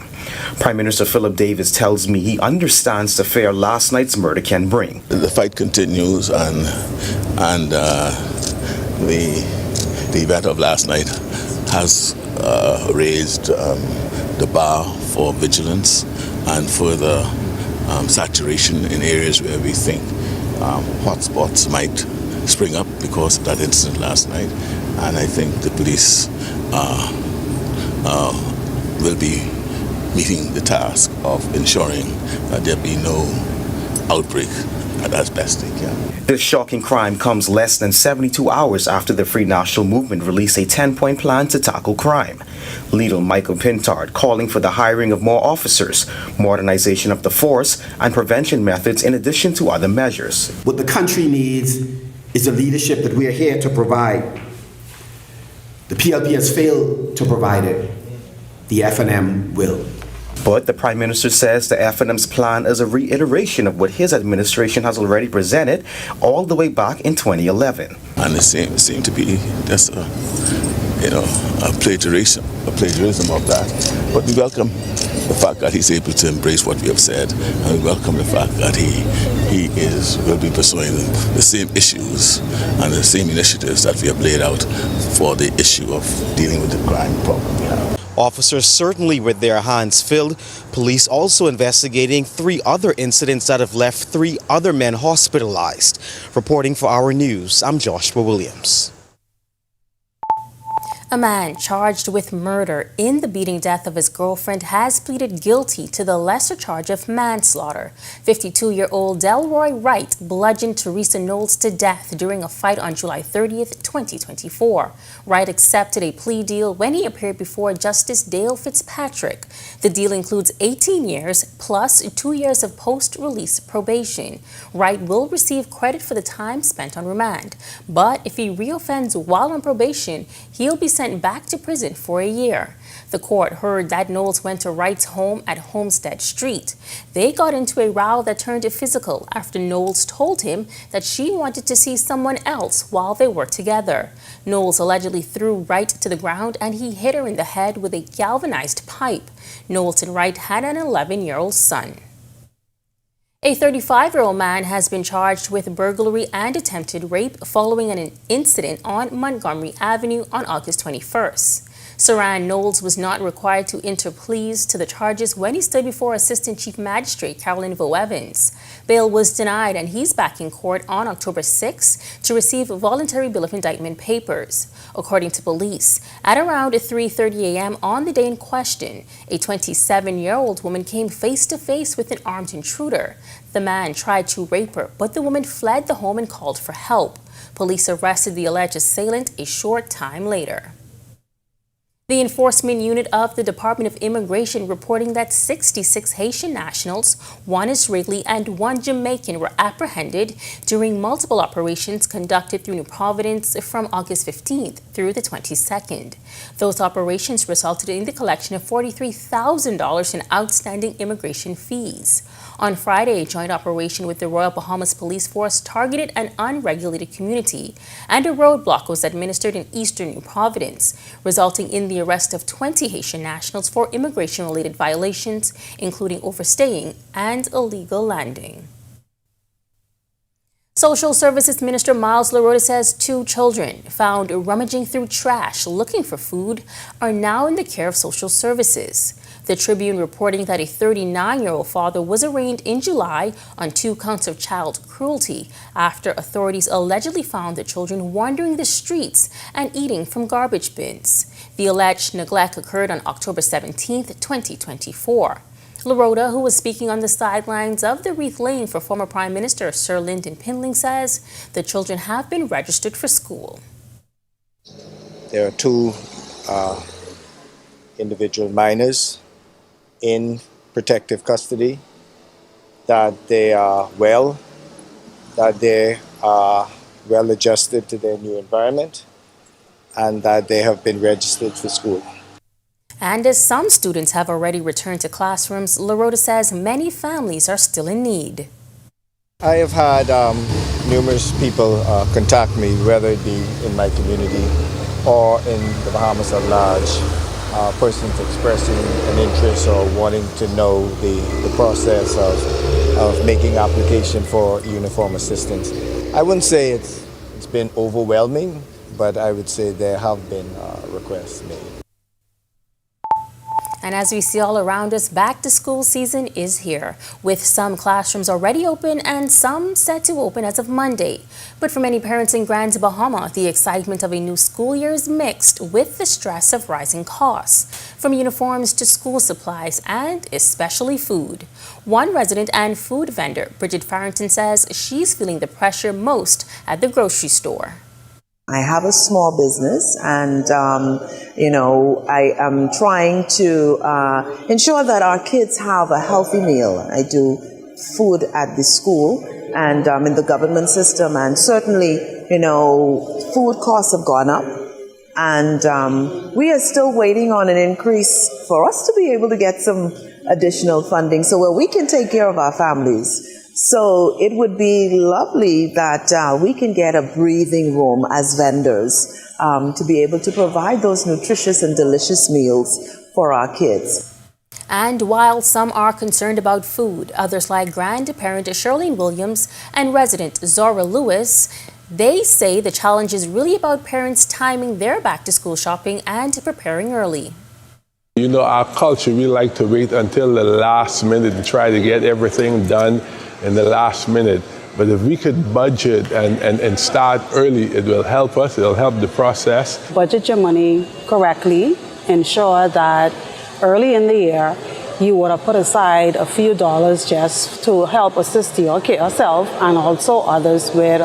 Prime Minister Philip Davis tells me he understands the fear last night's murder can bring. The fight continues, and the event of last night has raised the bar for vigilance and further saturation in areas where we think hotspots might spring up because of that incident last night. And I think the police will be meeting the task of ensuring that there be no outbreak as best they can. This shocking crime comes less than 72 hours after the Free National Movement released a 10-point plan to tackle crime. Leader Michael Pintard calling for the hiring of more officers, modernization of the force, and prevention methods in addition to other measures. What the country needs is the leadership that we are here to provide. The PLP has failed to provide it. The FNM will. But the Prime Minister says the FNM's plan is a reiteration of what his administration has already presented all the way back in 2011. And it seemed to be just a plagiarism of that. But we welcome the fact that he's able to embrace what we have said, and we welcome the fact that he will be pursuing the same issues and the same initiatives that we have laid out for the issue of dealing with the crime problem we have. Officers certainly with their hands filled. Police also investigating 3 other incidents that have left 3 other men hospitalized. Reporting for Our News, I'm Joshua Williams. A man charged with murder in the beating death of his girlfriend has pleaded guilty to the lesser charge of manslaughter. 52-year-old Delroy Wright bludgeoned Teresa Knowles to death during a fight on July 30th, 2024. Wright accepted a plea deal when he appeared before Justice Dale Fitzpatrick. The deal includes 18 years plus 2 years of post-release probation. Wright will receive credit for the time spent on remand, but if he reoffends while on probation, he'll be sent back to prison for a year. The court heard that Knowles went to Wright's home at Homestead Street. They got into a row that turned physical after Knowles told him that she wanted to see someone else while they were together. Knowles allegedly threw Wright to the ground and he hit her in the head with a galvanized pipe. Knowles and Wright had an 11-year-old son. A 35-year-old man has been charged with burglary and attempted rape following an incident on Montgomery Avenue on August 21st. Saran Knowles was not required to enter pleas to the charges when he stood before Assistant Chief Magistrate Carolyn Vo Evans. Bail was denied and he's back in court on October 6 to receive voluntary bill of indictment papers. According to police, at around 3:30 a.m. on the day in question, a 27-year-old woman came face to face with an armed intruder. The man tried to rape her, but the woman fled the home and called for help. Police arrested the alleged assailant a short time later. The enforcement unit of the Department of Immigration reporting that 66 Haitian nationals, 1 Israeli and 1 Jamaican were apprehended during multiple operations conducted through New Providence from August 15th through the 22nd. Those operations resulted in the collection of $43,000 in outstanding immigration fees. On Friday, a joint operation with the Royal Bahamas Police Force targeted an unregulated community, and a roadblock was administered in eastern New Providence, resulting in the arrest of 20 Haitian nationals for immigration-related violations, including overstaying and illegal landing. Social Services Minister Miles LaRota says 2 children found rummaging through trash looking for food are now in the care of social services. The Tribune reporting that a 39-year-old father was arraigned in July on 2 counts of child cruelty after authorities allegedly found the children wandering the streets and eating from garbage bins. The alleged neglect occurred on October 17, 2024. LaRota, who was speaking on the sidelines of the wreath laying for former Prime Minister Sir Lyndon Pinling, says the children have been registered for school. There are 2 individual minors in protective custody, that they are well adjusted to their new environment, and that they have been registered for school. And as some students have already returned to classrooms, LaRota says many families are still in need. I have had numerous people contact me, whether it be in my community or in the Bahamas at large. Persons expressing an interest or wanting to know the process of making application for uniform assistance. I wouldn't say it's been overwhelming, but I would say there have been requests made. And as we see all around us, back to school season is here, with some classrooms already open and some set to open as of Monday. But for many parents in Grand Bahama, the excitement of a new school year is mixed with the stress of rising costs, from uniforms to school supplies and especially food. One resident and food vendor, Bridget Farrington, says she's feeling the pressure most at the grocery store. I have a small business and, I am trying to ensure that our kids have a healthy meal. I do food at the school and in the government system, and certainly, food costs have gone up. And we are still waiting on an increase for us to be able to get some additional funding so where we can take care of our families. So it would be lovely that we can get a breathing room as vendors to be able to provide those nutritious and delicious meals for our kids. And while some are concerned about food, others like grandparent Shirlene Williams and resident Zora Lewis, they say the challenge is really about parents timing their back-to-school shopping and preparing early. Our culture, we like to wait until the last minute and try to get everything done in the last minute. But if we could budget and start early, it will help us, it'll help the process. Budget your money correctly, ensure that early in the year you would have put aside a few dollars just to help assist yourself and also others with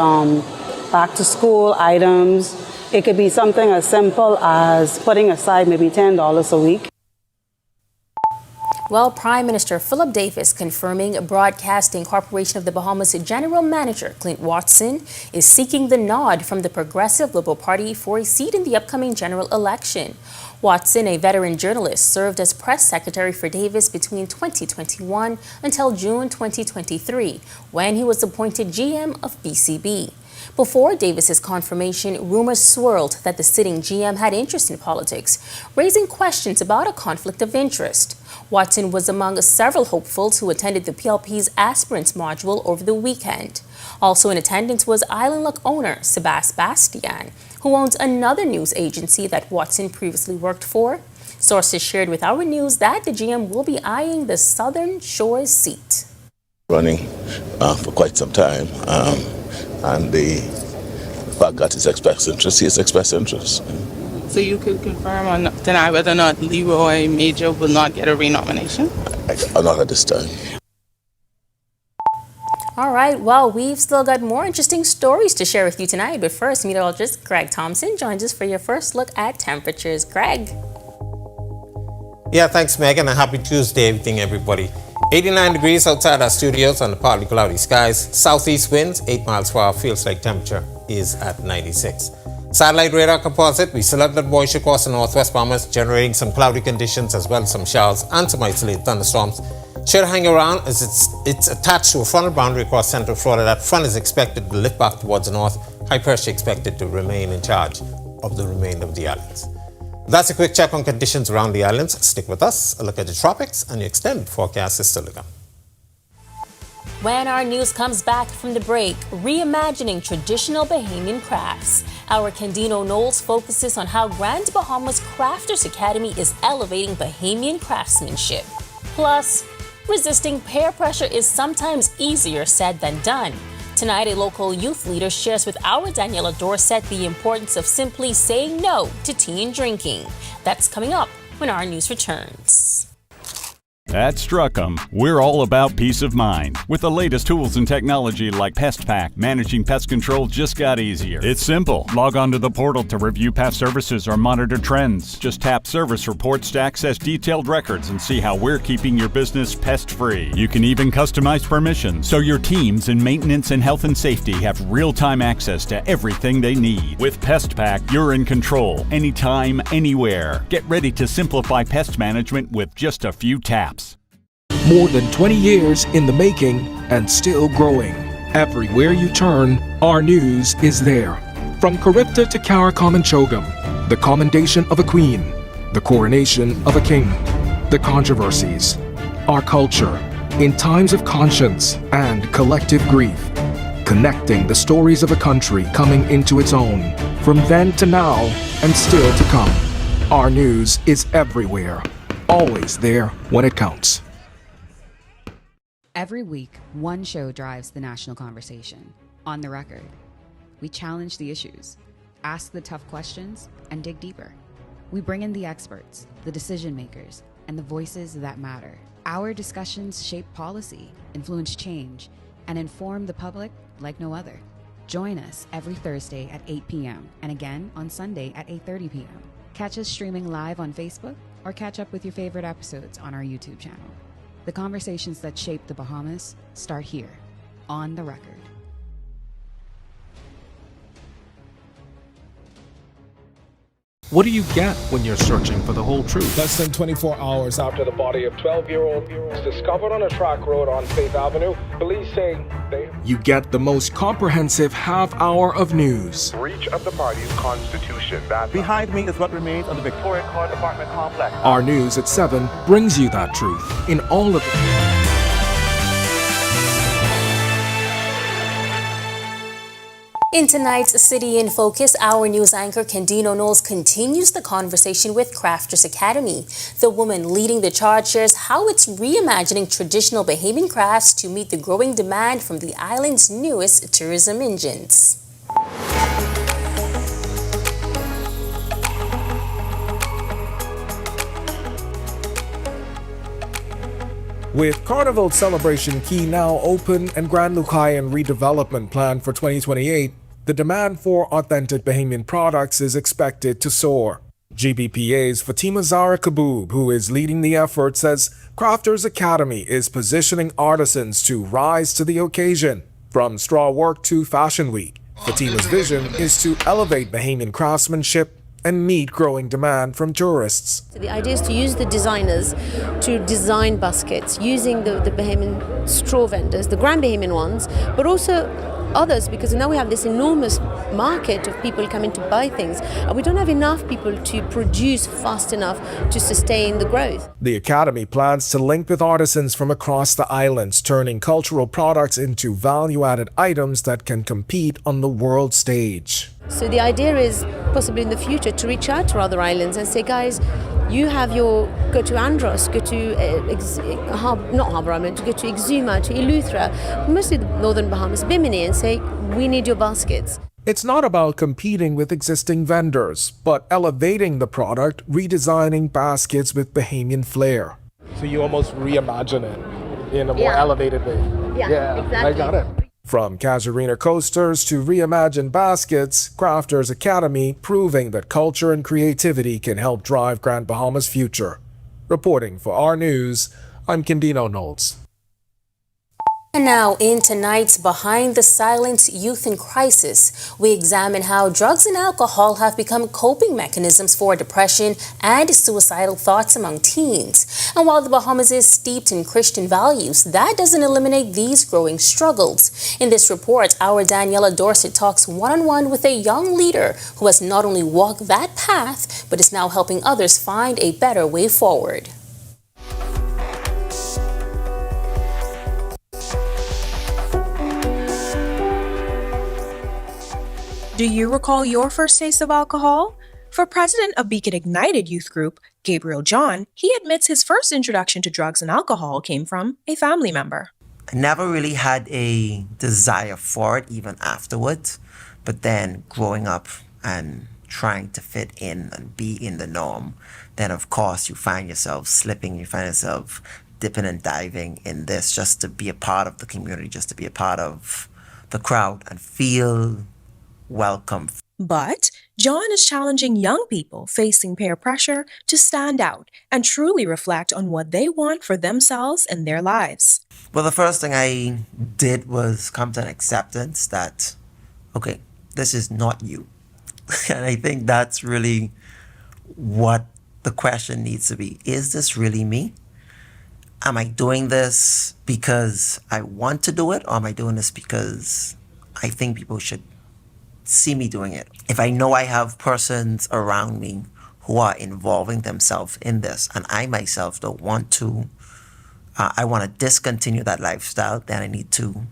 back to school items. It could be something as simple as putting aside maybe $10 a week. Well, Prime Minister Philip Davis confirming Broadcasting Corporation of the Bahamas General Manager Clint Watson is seeking the nod from the Progressive Liberal Party for a seat in the upcoming general election. Watson, a veteran journalist, served as press secretary for Davis between 2021 until June 2023, when he was appointed GM of BCB. Before Davis's confirmation, rumors swirled that the sitting GM had interest in politics, raising questions about a conflict of interest. Watson was among several hopefuls who attended the PLP's aspirants module over the weekend. Also in attendance was Island Luck owner Sebas Bastian, who owns another news agency that Watson previously worked for. Sources shared with Our News that the GM will be eyeing the Southern Shores seat. Running for quite some time. And the fact that he's expressed interest, he has expressed interest. So you could confirm or deny whether or not Leroy Major will not get a renomination? Not at this time. All right, well, we've still got more interesting stories to share with you tonight. But first, meteorologist Greg Thompson joins us for your first look at temperatures. Greg. Yeah, thanks, Megan, and happy Tuesday, everybody. 89 degrees outside our studios on the partly cloudy skies. Southeast winds, 8 miles per hour. Feels like temperature is at 96. Satellite radar composite, we still have that boyish across the northwest Bahamas, generating some cloudy conditions as well as some showers and some isolated thunderstorms. Should hang around as it's attached to a frontal boundary across central Florida. That front is expected to lift back towards the north. High pressure expected to remain in charge of the remainder of the islands. That's a quick check on conditions around the islands. Stick with us. A look at the tropics and the extended forecast is still to come. When our news comes back from the break, reimagining traditional Bahamian crafts. Our Candino Knowles focuses on how Grand Bahamas Crafters Academy is elevating Bahamian craftsmanship. Plus, resisting peer pressure is sometimes easier said than done. Tonight, a local youth leader shares with our Daniela Dorset the importance of simply saying no to tea and drinking. That's coming up when our news returns. At Struckham, we're all about peace of mind. With the latest tools and technology like PestPack, managing pest control just got easier. It's simple. Log on to the portal to review past services or monitor trends. Just tap Service Reports to access detailed records and see how we're keeping your business pest-free. You can even customize permissions so your teams in maintenance and health and safety have real-time access to everything they need. With PestPack, you're in control, anytime, anywhere. Get ready to simplify pest management with just a few taps. More than 20 years in the making and still growing. Everywhere you turn, our news is there. From Charybdis to Caricom and Chogam, the commendation of a queen, the coronation of a king, the controversies, our culture, in times of conscience and collective grief, connecting the stories of a country coming into its own, from then to now and still to come. Our news is everywhere. always there when it counts. Every week, one show drives the national conversation. On the Record. We challenge the issues, ask the tough questions, and dig deeper. We bring in the experts, the decision makers, and the voices that matter. Our discussions shape policy, influence change, and inform the public like no other. Join us every Thursday at 8 p.m. and again on Sunday at 8:30 p.m. Catch us streaming live on Facebook or catch up with your favorite episodes on our YouTube channel. The conversations that shape the Bahamas start here, on the Record. What do you get when you're searching for the whole truth? Less than 24 hours after the body of 12-year-old was discovered on a track road on Faith Avenue, police say they... You get the most comprehensive half hour of news. Breach of the party's constitution. Behind me is what remains of the Victoria Court apartment complex. Our News at 7 brings you that truth in all of it. In tonight's City in Focus, our news anchor Kendino Knowles continues the conversation with Crafters Academy. The woman leading the charge shares how it's reimagining traditional Bahamian crafts to meet the growing demand from the island's newest tourism engines. With Carnival Celebration Key now open and Grand Lucayan redevelopment planned for 2028, the demand for authentic Bahamian products is expected to soar. GBPA's Fatima Zara Kaboub, who is leading the effort, says Crafters Academy is positioning artisans to rise to the occasion. From straw work to Fashion Week, Fatima's vision is to elevate Bahamian craftsmanship and meet growing demand from tourists. The idea is to use the designers to design baskets using the Bahamian straw vendors, the Grand Bahamian ones, but also others, because now we have this enormous market of people coming to buy things, and we don't have enough people to produce fast enough to sustain the growth. The Academy plans to link with artisans from across the islands, turning cultural products into value-added items that can compete on the world stage. So the idea is possibly in the future to reach out to other islands and say, guys, you have go to Andros, go to not Harbour Island, go to Exuma, to Eleuthera, mostly the Northern Bahamas, Bimini, and say, we need your baskets. It's not about competing with existing vendors, but elevating the product, redesigning baskets with Bahamian flair. So you almost reimagine it in a more elevated way. Yeah, exactly. I got it. From casuarina coasters to reimagined baskets, Crafters Academy proving that culture and creativity can help drive Grand Bahama's future. Reporting for our news, I'm Kendino Knowles. And now, in tonight's Behind the Silence Youth in Crisis, we examine how drugs and alcohol have become coping mechanisms for depression and suicidal thoughts among teens. And while the Bahamas is steeped in Christian values, that doesn't eliminate these growing struggles. In this report, our Daniela Dorset talks one-on-one with a young leader who has not only walked that path, but is now helping others find a better way forward. Do you recall your first taste of alcohol? For president of Beacon Ignited Youth Group, Gabriel John, he admits his first introduction to drugs and alcohol came from a family member. I never really had a desire for it even afterwards, but then growing up and trying to fit in and be in the norm, then of course you find yourself slipping, you find yourself dipping and diving in this just to be a part of the community, just to be a part of the crowd and feel welcome. But John is challenging young people facing peer pressure to stand out and truly reflect on what they want for themselves and their lives. Well, the first thing I did was come to an acceptance that, okay, this is not you. And I think that's really what the question needs to be. Is this really me? Am I doing this because I want to do it, or am I doing this because I think people should see me doing it? If I know I have persons around me who are involving themselves in this and I myself don't want to, I want to discontinue that lifestyle, then I need to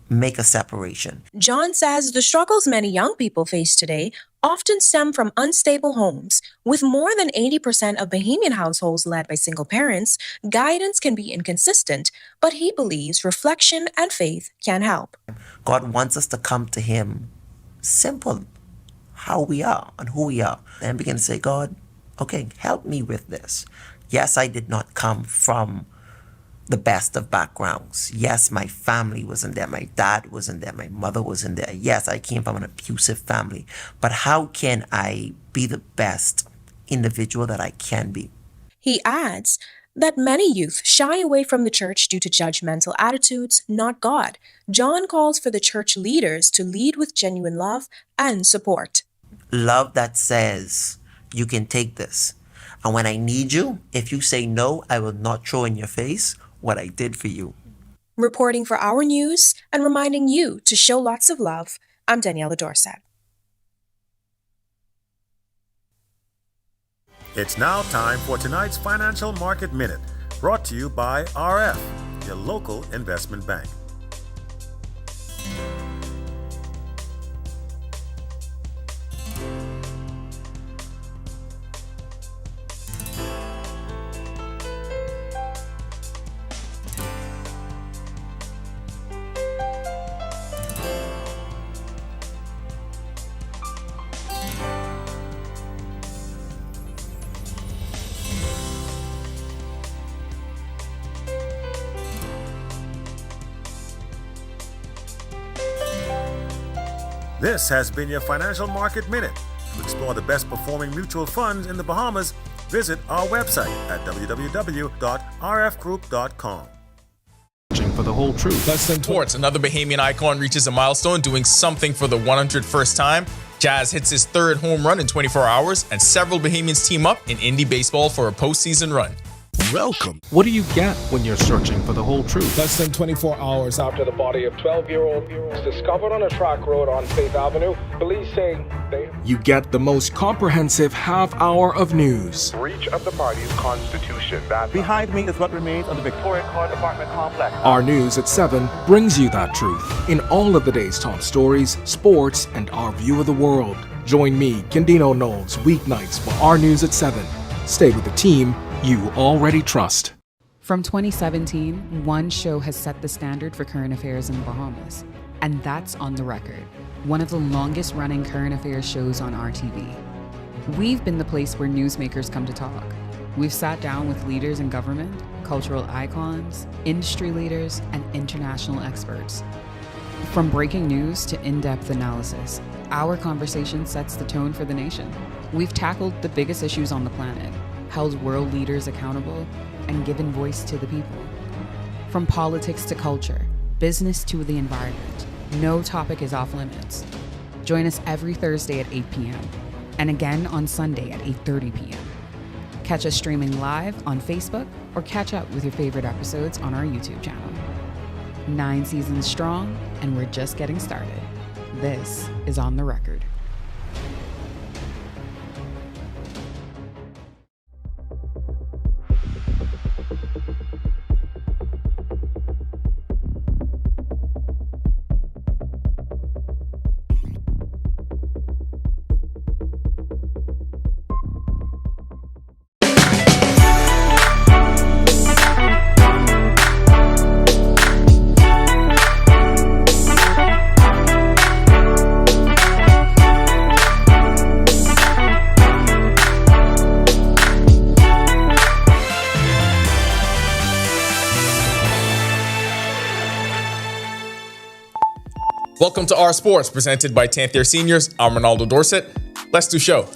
make a separation. John says the struggles many young people face today often stem from unstable homes. With more than 80% of Bahamian households led by single parents, guidance can be inconsistent, but he believes reflection and faith can help. God wants us to come to Him simple, how we are and who we are, and begin to say, God, okay, help me with this. Yes, I did not come from the best of backgrounds. Yes, my family wasn't there. My dad wasn't there. My mother wasn't there. Yes, I came from an abusive family. But how can I be the best individual that I can be? He adds that many youth shy away from the church due to judgmental attitudes, not God. John calls for the church leaders to lead with genuine love and support. Love that says, you can take this. And when I need you, if you say no, I will not throw in your face what I did for you. Reporting for Our News and reminding you to show lots of love, I'm Daniela Dorset. It's now time for tonight's Financial Market Minute, brought to you by RF, your local investment bank. This has been your Financial Market Minute. To explore the best performing mutual funds in the Bahamas, visit our website at www.rfgroup.com. For the whole truth. Less than sports, another Bahamian icon reaches a milestone, doing something for the 101st time. Jazz hits his third home run in 24 hours, and several Bahamians team up in indie baseball for a postseason run. Welcome. What do you get when you're searching for the whole truth? Less than 24 hours after the body of 12-year-old was discovered on a track road on Faith Avenue, police say you get the most comprehensive half hour of news. Breach of the party's constitution. Behind me is what remains of the Victoria Court apartment complex. Our News at 7 brings you that truth in all of the day's top stories, sports, and our view of the world. Join me, Kendino Knowles, weeknights for Our News at 7. Stay with the team you already trust. From 2017, one show has set the standard for current affairs in the Bahamas, and that's On the Record, one of the longest running current affairs shows on RTV. We've been the place where newsmakers come to talk. We've sat down with leaders in government, cultural icons, industry leaders, and international experts. From breaking news to in-depth analysis, our conversation sets the tone for the nation. We've tackled the biggest issues on the planet, held world leaders accountable, and given voice to the people. From politics to culture, business to the environment, no topic is off limits. Join us every Thursday at 8 p.m. and again on Sunday at 8:30 p.m. Catch us streaming live on Facebook or catch up with your favorite episodes on our YouTube channel. 9 seasons strong, and we're just getting started. This is On the Record. Welcome to Our Sports, presented by 10th Year Seniors. I'm Ronaldo Dorset. Let's do show.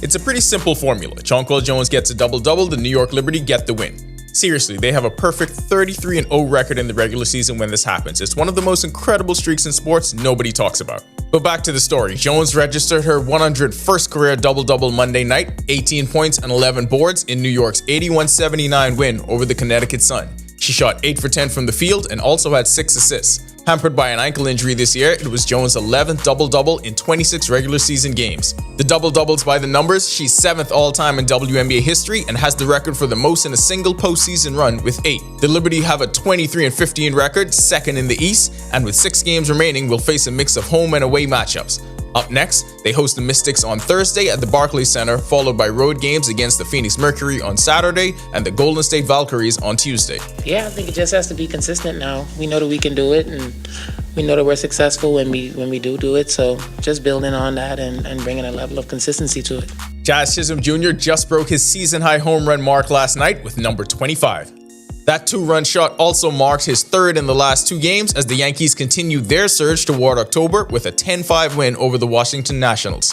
It's a pretty simple formula. Jonquel Jones gets a double-double, the New York Liberty get the win. Seriously, they have a perfect 33-0 record in the regular season when this happens. It's one of the most incredible streaks in sports nobody talks about. But back to the story. Jones registered her 101st career double-double Monday night, 18 points and 11 boards in New York's 81-79 win over the Connecticut Sun. She shot 8 for 10 from the field and also had 6 assists. Hampered by an ankle injury this year, it was Jones' 11th double-double in 26 regular season games. The double-doubles by the numbers, she's 7th all-time in WNBA history and has the record for the most in a single postseason run with 8. The Liberty have a 23-15 record, second in the East, and with 6 games remaining will face a mix of home and away matchups. Up next, they host the Mystics on Thursday at the Barclays Center, followed by road games against the Phoenix Mercury on Saturday and the Golden State Valkyries on Tuesday. Yeah, I think it just has to be consistent now. We know that we can do it, and we know that we're successful when we do it. So just building on that and bringing a level of consistency to it. Jazz Chisholm Jr. just broke his season-high home run mark last night with number 25. That two-run shot also marks his third in the last two games as the Yankees continue their surge toward October with a 10-5 win over the Washington Nationals.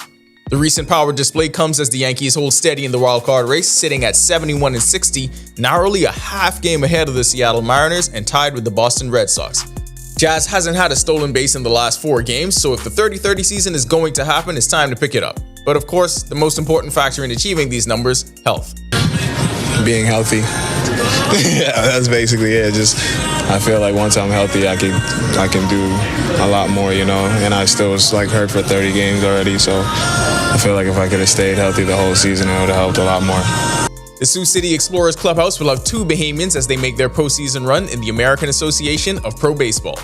The recent power display comes as the Yankees hold steady in the wildcard race, sitting at 71-60, narrowly a half game ahead of the Seattle Mariners and tied with the Boston Red Sox. Jazz hasn't had a stolen base in the last 4 games, so if the 30-30 season is going to happen, it's time to pick it up. But of course, the most important factor in achieving these numbers, health. Being healthy. Yeah, that's basically it. Just I feel like once I'm healthy, I can do a lot more, you know. And I still was like hurt for 30 games already, so I feel like if I could have stayed healthy the whole season, it would have helped a lot more. The Sioux City Explorers Clubhouse will have 2 Bahamians as they make their postseason run in the American Association of Pro Baseball.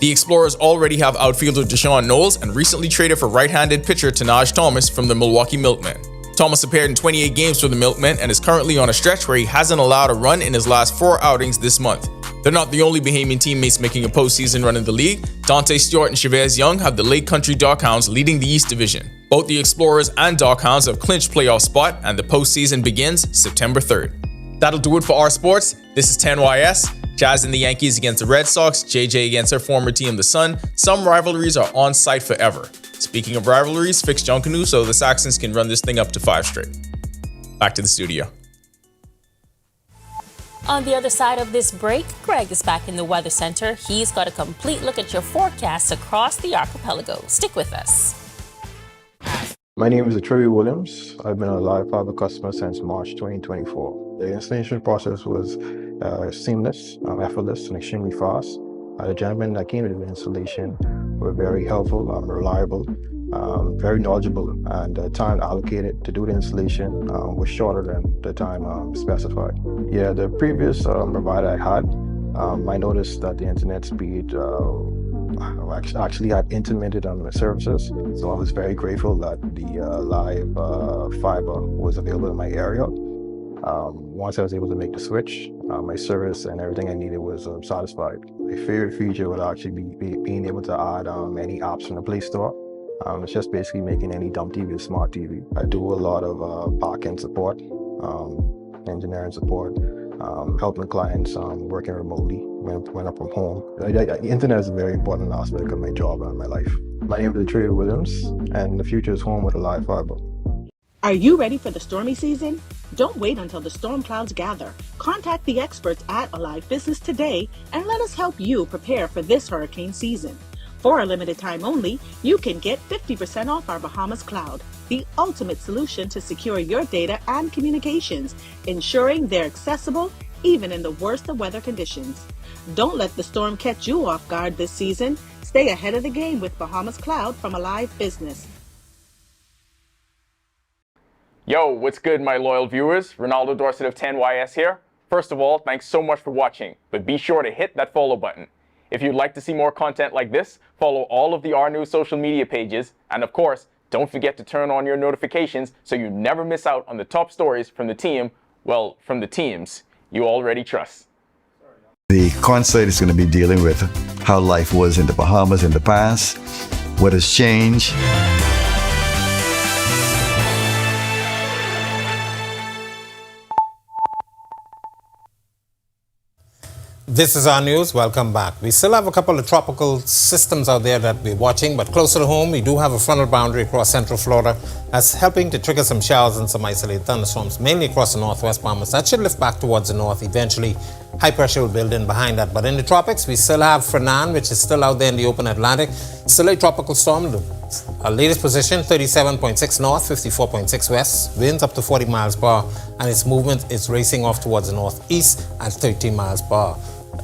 The Explorers already have outfielder Deshaun Knowles and recently traded for right-handed pitcher Tanaj Thomas from the Milwaukee Milkmen. Thomas appeared in 28 games for the Milkmen and is currently on a stretch where he hasn't allowed a run in his last 4 outings this month. They're not the only Bahamian teammates making a postseason run in the league. Dante Stewart and Chavez Young have the Lake Country Darkhounds leading the East Division. Both the Explorers and Darkhounds have clinched playoff spot and the postseason begins September 3rd. That'll do it for our sports. This is 10YS. Jazz and the Yankees against the Red Sox, JJ against her former team, the Sun. Some rivalries are on site forever. Speaking of rivalries, fix Junkanoo so the Saxons can run this thing up to 5 straight. Back to the studio. On the other side of this break, Greg is back in the Weather Center. He's got a complete look at your forecasts across the archipelago. Stick with us. My name is Trevi Williams. I've been a Live Fiber customer since March 2024. The installation process was seamless, effortless, and extremely fast. The gentlemen that came to the installation were very helpful, reliable, very knowledgeable, and the time allocated to do the installation was shorter than the time specified. Yeah, the previous provider I had, I noticed that the internet speed actually had intermittent on the services, so I was very grateful that the Live Fiber was available in my area. Once I was able to make the switch, my service and everything I needed was satisfied. My favorite feature would actually be being able to add any apps from the Play Store. It's just basically making any dumb TV a smart TV. I do a lot of back-end support, engineering support, helping clients working remotely when I'm from home. The internet is a very important aspect of my job and my life. My name is Trey Williams, and the future is home with a Live Fiber. Are you ready for the stormy season? Don't wait until the storm clouds gather. Contact the experts at Alive Business today and let us help you prepare for this hurricane season. For a limited time only, you can get 50% off our Bahamas Cloud, the ultimate solution to secure your data and communications, ensuring they're accessible even in the worst of weather conditions. Don't let the storm catch you off guard this season. Stay ahead of the game with Bahamas Cloud from Alive Business. Yo, what's good, my loyal viewers? Ronaldo Dorset of 10YS here. First of all, thanks so much for watching, but be sure to hit that follow button. If you'd like to see more content like this, follow all of the R News social media pages, and of course, don't forget to turn on your notifications so you never miss out on the top stories from the team, well, from the teams you already trust. The concert is going to be dealing with how life was in the Bahamas in the past, what has changed. This is our news. Welcome back. We still have a couple of tropical systems out there that we're watching, but closer to home, we do have a frontal boundary across central Florida that's helping to trigger some showers and some isolated thunderstorms, mainly across the northwest Bahamas. That should lift back towards the north. Eventually, high pressure will build in behind that. But in the tropics, we still have Fernan, which is still out there in the open Atlantic. Still a tropical storm. Our latest position, 37.6 north, 54.6 west. Winds up to 40 miles per hour, and its movement is racing off towards the northeast at 13 miles per hour.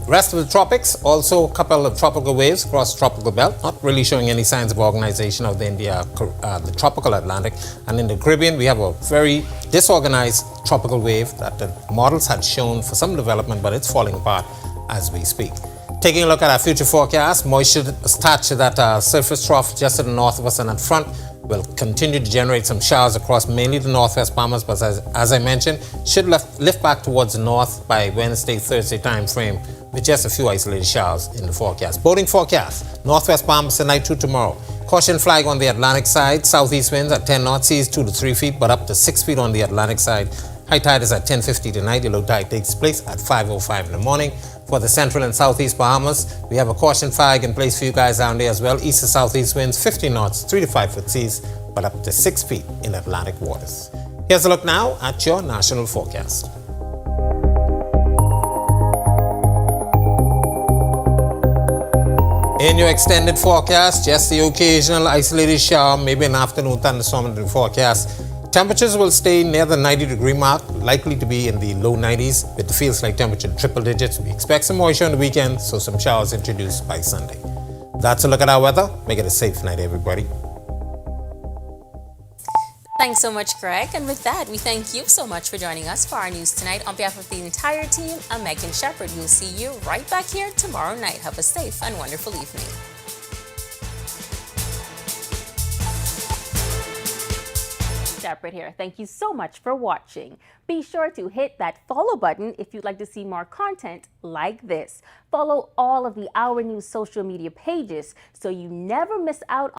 Rest of the tropics, also a couple of tropical waves across the tropical belt, not really showing any signs of organization out there in the tropical Atlantic. And in the Caribbean, we have a very disorganized tropical wave that the models had shown for some development, but it's falling apart as we speak. Taking a look at our future forecast, moisture attached to that surface trough just to the north of us and in front will continue to generate some showers across mainly the northwest Bahamas, but as I mentioned, should lift back towards the north by Wednesday, Thursday time frame with just a few isolated showers in the forecast. Boating forecast, northwest Bahamas tonight to tomorrow. Caution flag on the Atlantic side, southeast winds at 10 knots, seas 2 to 3 feet, but up to 6 feet on the Atlantic side. High tide is at 10:50 tonight. The low tide takes place at 5:05 in the morning. For the central and southeast Bahamas, we have a caution flag in place for you guys down there as well. East to southeast winds 50 knots, 3 to 5 foot seas, but up to 6 feet in Atlantic waters. Here's a look now at your national forecast. In your extended forecast, just the occasional isolated shower, maybe an afternoon thunderstorm in the forecast. Temperatures will stay near the 90-degree mark, likely to be in the low 90s with the feels like temperature triple digits. We expect some moisture on the weekend, so some showers introduced by Sunday. That's a look at our weather. Make it a safe night, everybody. Thanks so much, Greg. And with that, we thank you so much for joining us for our news tonight. On behalf of the entire team, I'm Megan Shepherd. We'll see you right back here tomorrow night. Have a safe and wonderful evening. Shepherd here. Thank you so much for watching. Be sure to hit that follow button if you'd like to see more content like this. Follow all of the Our News social media pages so you never miss out